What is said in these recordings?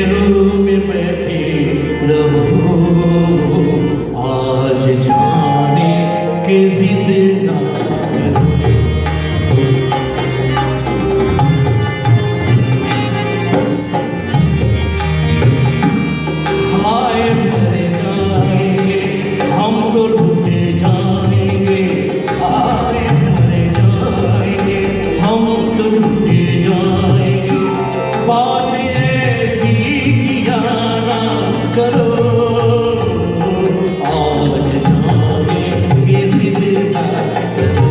Room में बैठे रहो, आज जाने के जिद ना करो। हाय मर जाएंगे हम तो लूटे जाएंगे, हाय मर जाएंगे हम तो लूटे जाएंगे। बात ऐसी किया ना करो, आज जाने के जिद ना करो,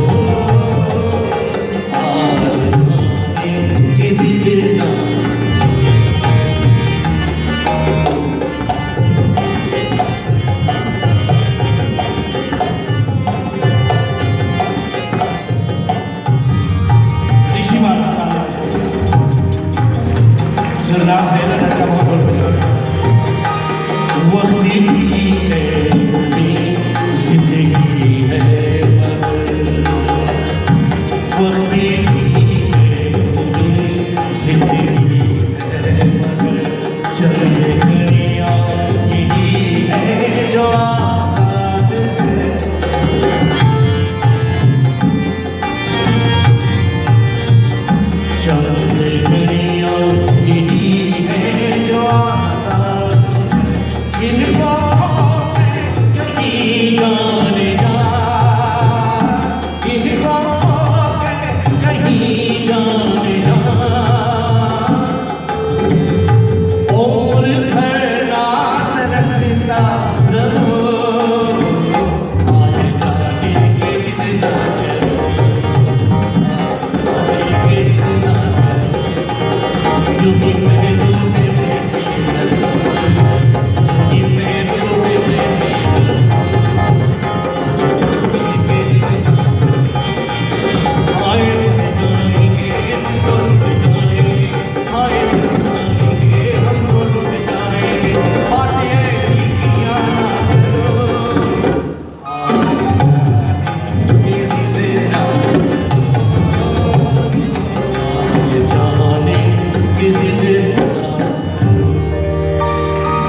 आज जाने के जिद ना। ऋषि माता नाम है लड़का का बहुत बड़ा वक्ती है जिंदगी है वक्ती है जिंदगी है चल